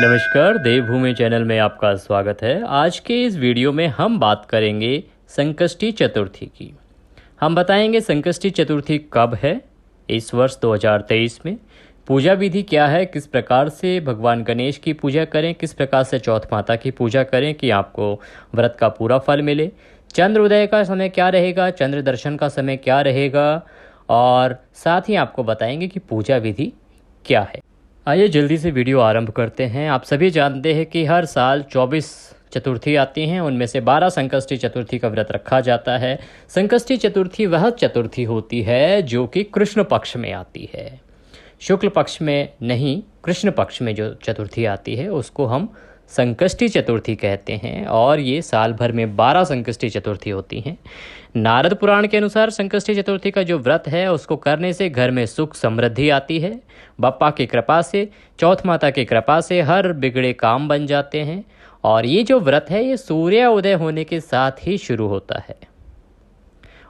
नमस्कार, देवभूमि चैनल में आपका स्वागत है। आज के इस वीडियो में हम बात करेंगे संकष्टी चतुर्थी की। हम बताएंगे संकष्टी चतुर्थी कब है इस वर्ष 2023 में, पूजा विधि क्या है, किस प्रकार से भगवान गणेश की पूजा करें, किस प्रकार से चौथ माता की पूजा करें कि आपको व्रत का पूरा फल मिले, चंद्र उदय का समय क्या रहेगा, चंद्र दर्शन का समय क्या रहेगा, और साथ ही आपको बताएंगे कि पूजा विधि क्या है। आइए जल्दी से वीडियो आरंभ करते हैं। आप सभी जानते हैं कि हर साल 24 चतुर्थी आती हैं, उनमें से 12 संकष्टी चतुर्थी का व्रत रखा जाता है। संकष्टी चतुर्थी वह चतुर्थी होती है जो कि कृष्ण पक्ष में आती है, शुक्ल पक्ष में नहीं, कृष्ण पक्ष में जो चतुर्थी आती है उसको हम संकष्टी चतुर्थी कहते हैं। और ये साल भर में 12 संकष्टी चतुर्थी होती हैं। नारद पुराण के अनुसार संकष्टी चतुर्थी का जो व्रत है उसको करने से घर में सुख समृद्धि आती है। बप्पा की कृपा से, चौथ माता की कृपा से हर बिगड़े काम बन जाते हैं। और ये जो व्रत है ये सूर्य उदय होने के साथ ही शुरू होता है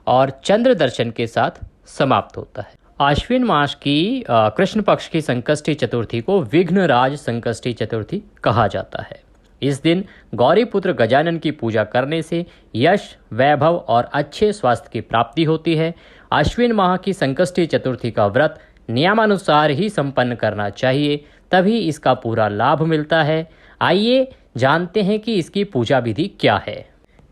और चंद्र दर्शन के साथ समाप्त होता है। आश्विन मास की कृष्ण पक्ष की संकष्टी चतुर्थी को विघ्नराज संकष्टी चतुर्थी कहा जाता है। इस दिन गौरी पुत्र गजानन की पूजा करने से यश, वैभव और अच्छे स्वास्थ्य की प्राप्ति होती है। आश्विन माह की संकष्टी चतुर्थी का व्रत नियमानुसार ही संपन्न करना चाहिए, तभी इसका पूरा लाभ मिलता है। आइए जानते हैं कि इसकी पूजा विधि क्या है।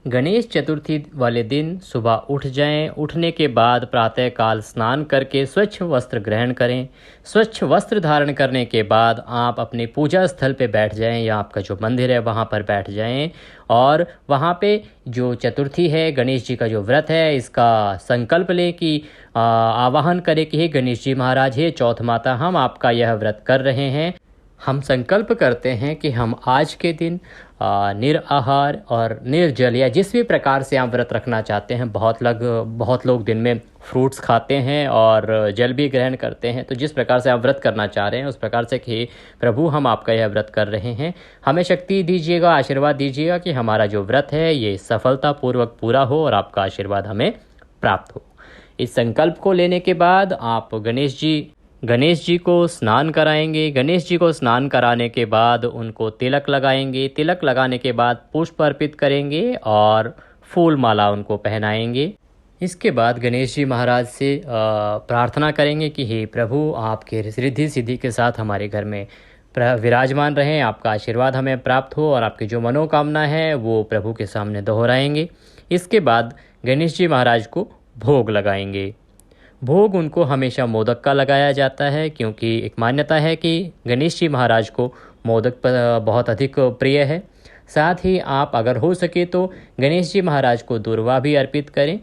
गणेश चतुर्थी वाले दिन सुबह उठ जाएं। उठने के बाद प्रातःकाल स्नान करके स्वच्छ वस्त्र ग्रहण करें। स्वच्छ वस्त्र धारण करने के बाद आप अपने पूजा स्थल पे बैठ जाएं या आपका जो मंदिर है वहाँ पर बैठ जाएं और वहाँ पे जो चतुर्थी है, गणेश जी का जो व्रत है, इसका संकल्प लें कि आवाहन करें कि हे गणेश जी महाराज, हे चौथ माता, हम आपका यह व्रत कर रहे हैं। हम संकल्प करते हैं कि हम आज के दिन निराहार और निर्जल या जिस भी प्रकार से आप व्रत रखना चाहते हैं, बहुत लोग दिन में फ्रूट्स खाते हैं और जल भी ग्रहण करते हैं। तो जिस प्रकार से आप व्रत करना चाह रहे हैं उस प्रकार से कि प्रभु, हम आपका यह व्रत कर रहे हैं, हमें शक्ति दीजिएगा, आशीर्वाद दीजिएगा कि हमारा जो व्रत है ये सफलतापूर्वक पूरा हो और आपका आशीर्वाद हमें प्राप्त हो। इस संकल्प को लेने के बाद आप गणेश जी को स्नान कराएंगे। गणेश जी को स्नान कराने के बाद उनको तिलक लगाएंगे। तिलक लगाने के बाद पुष्प अर्पित करेंगे और फूल माला उनको पहनाएंगे। इसके बाद गणेश जी महाराज से प्रार्थना करेंगे कि हे प्रभु, आपके रिद्धि सिद्धि के साथ हमारे घर में विराजमान रहें, आपका आशीर्वाद हमें प्राप्त हो और आपकी जो मनोकामना है वो प्रभु के सामने दोहराएंगे। इसके बाद गणेश जी महाराज को भोग लगाएंगे। भोग उनको हमेशा मोदक का लगाया जाता है, क्योंकि एक मान्यता है कि गणेश जी महाराज को मोदक बहुत अधिक प्रिय है। साथ ही आप अगर हो सके तो गणेश जी महाराज को दूर्वा भी अर्पित करें।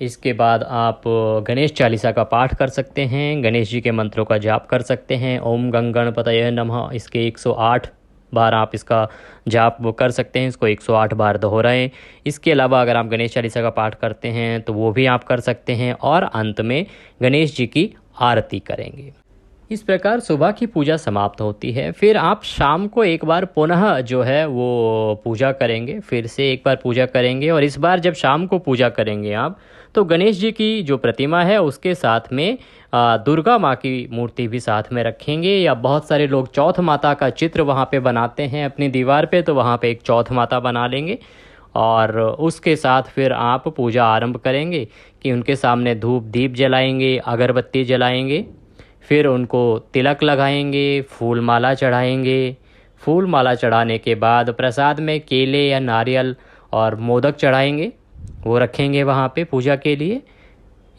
इसके बाद आप गणेश चालीसा का पाठ कर सकते हैं, गणेश जी के मंत्रों का जाप कर सकते हैं। ओम गं गणपतये नमः, इसके 108 बार आप इसका जाप कर सकते हैं, इसको 108 बार दोहराएं। इसके अलावा अगर आप गणेश चालीसा का पाठ करते हैं तो वो भी आप कर सकते हैं और अंत में गणेश जी की आरती करेंगे। इस प्रकार सुबह की पूजा समाप्त होती है। फिर आप शाम को एक बार पुनः जो है वो पूजा करेंगे, फिर से एक बार पूजा करेंगे। और इस बार जब शाम को पूजा करेंगे आप, तो गणेश जी की जो प्रतिमा है उसके साथ में दुर्गा माँ की मूर्ति भी साथ में रखेंगे। या बहुत सारे लोग चौथ माता का चित्र वहाँ पे बनाते हैं अपनी दीवार पे, तो वहाँ पे एक चौथ माता बना लेंगे और उसके साथ फिर आप पूजा आरंभ करेंगे कि उनके सामने धूप दीप जलाएंगे, अगरबत्ती जलाएंगे, फिर उनको तिलक लगाएंगे, फूल माला चढ़ाएंगे। फूल माला चढ़ाने के बाद प्रसाद में केले या नारियल और मोदक चढ़ाएंगे, वो रखेंगे वहाँ पे पूजा के लिए।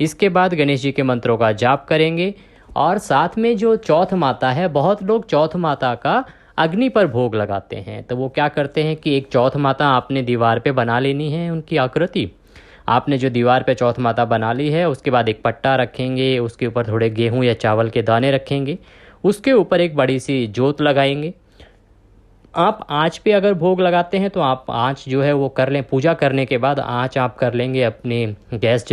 इसके बाद गणेश जी के मंत्रों का जाप करेंगे और साथ में जो चौथ माता है, बहुत लोग चौथ माता का अग्नि पर भोग लगाते हैं। तो वो क्या करते हैं कि एक चौथ माता आपने दीवार पे बना लेनी है, उनकी आकृति आपने जो दीवार पे चौथ माता बना ली है, उसके बाद एक पट्टा रखेंगे, उसके ऊपर थोड़े गेहूं या चावल के दाने रखेंगे, उसके ऊपर एक बड़ी सी जोत लगाएंगे। आप आँच पे अगर भोग लगाते हैं तो आप आँच जो है वो कर लें। पूजा करने के बाद आँच आप कर लेंगे अपने गैस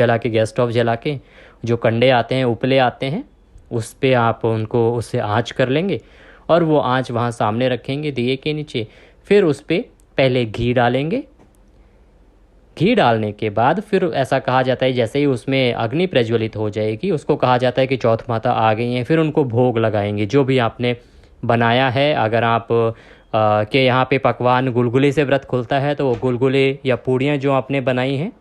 स्टोव जला के, जो कंडे आते हैं, उपले आते हैं, उस पे आप उनको उससे आँच कर लेंगे और वो आँच वहाँ सामने रखेंगे दिए के नीचे। फिर उस पे पहले घी डालेंगे। घी डालने के बाद फिर ऐसा कहा जाता है जैसे ही उसमें अग्नि प्रज्वलित हो जाएगी, उसको कहा जाता है कि चौथ माता आ गई हैं। फिर उनको भोग लगाएंगे जो भी आपने बनाया है। अगर आप कि यहाँ पे पकवान गुलगुले से व्रत खुलता है, तो वो गुलगुले या पूड़ियाँ जो आपने बनाई हैं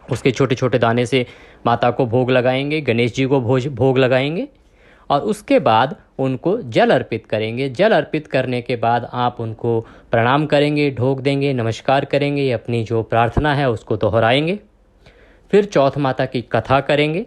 उसके छोटे छोटे दाने से माता को भोग लगाएंगे, गणेश जी को भोग लगाएंगे और उसके बाद उनको जल अर्पित करेंगे। जल अर्पित करने के बाद आप उनको प्रणाम करेंगे, ढोक देंगे, नमस्कार करेंगे, अपनी जो प्रार्थना है उसको दोहराएंगे। फिर चौथ माता की कथा करेंगे।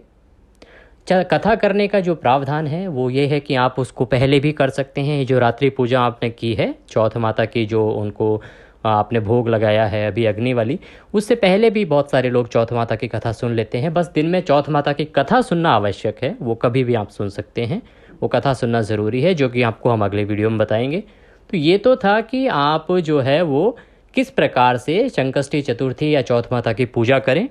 कथा करने का जो प्रावधान है वो ये है कि आप उसको पहले भी कर सकते हैं। ये जो रात्रि पूजा आपने की है चौथ माता की, जो उनको आपने भोग लगाया है अभी अग्नि वाली, उससे पहले भी बहुत सारे लोग चौथ माता की कथा सुन लेते हैं। बस दिन में चौथ माता की कथा सुनना आवश्यक है, वो कभी भी आप सुन सकते हैं, वो कथा सुनना ज़रूरी है, जो कि आपको हम अगले वीडियो में बताएंगे। तो ये तो था कि आप जो है वो किस प्रकार से संकष्टी चतुर्थी या चौथ माता की पूजा करें।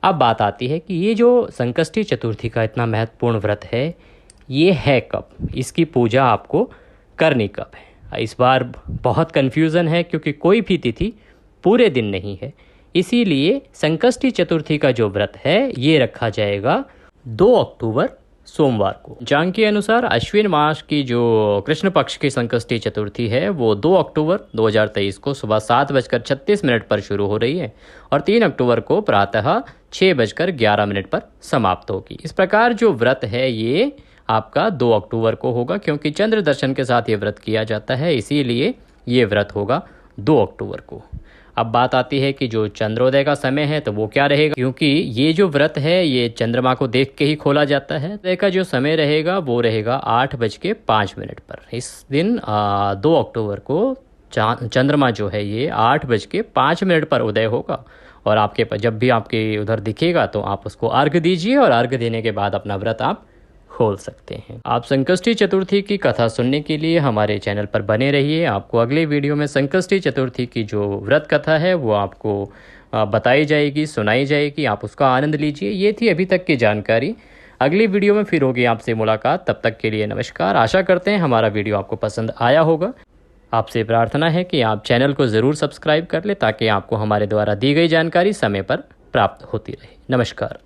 अब बात आती है कि ये जो संकष्टी चतुर्थी का इतना महत्वपूर्ण व्रत है, ये है कब, इसकी पूजा आपको करनी कब है। इस बार बहुत कन्फ्यूज़न है क्योंकि कोई भी तिथि पूरे दिन नहीं है, इसीलिए संकष्टी चतुर्थी का जो व्रत है ये रखा जाएगा 2 अक्टूबर सोमवार को। पंचांग के अनुसार अश्विन मास की जो कृष्ण पक्ष की संकष्टी चतुर्थी है वो 2 अक्टूबर 2023 को सुबह 7:36 पर शुरू हो रही है और 3 अक्टूबर को प्रातः 6:11 पर समाप्त होगी। इस प्रकार जो व्रत है ये आपका 2 अक्टूबर को होगा, क्योंकि चंद्र दर्शन के साथ ये व्रत किया जाता है, इसीलिए ये व्रत होगा 2 अक्टूबर को। अब बात आती है कि जो चंद्रोदय का समय है तो वो क्या रहेगा, क्योंकि ये जो व्रत है ये चंद्रमा को देख के ही खोला जाता है। उदय का जो समय रहेगा वो रहेगा 8:05 पर। इस दिन 2 अक्टूबर को चंद्रमा जो है ये 8:05 पर उदय होगा और आपके जब भी आपके उधर दिखेगा तो आप उसको अर्घ दीजिए और अर्घ देने के बाद अपना व्रत आप खोल सकते हैं। आप संकष्टी चतुर्थी की कथा सुनने के लिए हमारे चैनल पर बने रहिए। आपको अगले वीडियो में संकष्टी चतुर्थी की जो व्रत कथा है वो आपको बताई जाएगी, सुनाई जाएगी, आप उसका आनंद लीजिए। ये थी अभी तक की जानकारी। अगली वीडियो में फिर होगी आपसे मुलाकात, तब तक के लिए नमस्कार। आशा करते हैं हमारा वीडियो आपको पसंद आया होगा। आपसे प्रार्थना है कि आप चैनल को ज़रूर सब्सक्राइब कर लें ताकि आपको हमारे द्वारा दी गई जानकारी समय पर प्राप्त होती रहे। नमस्कार।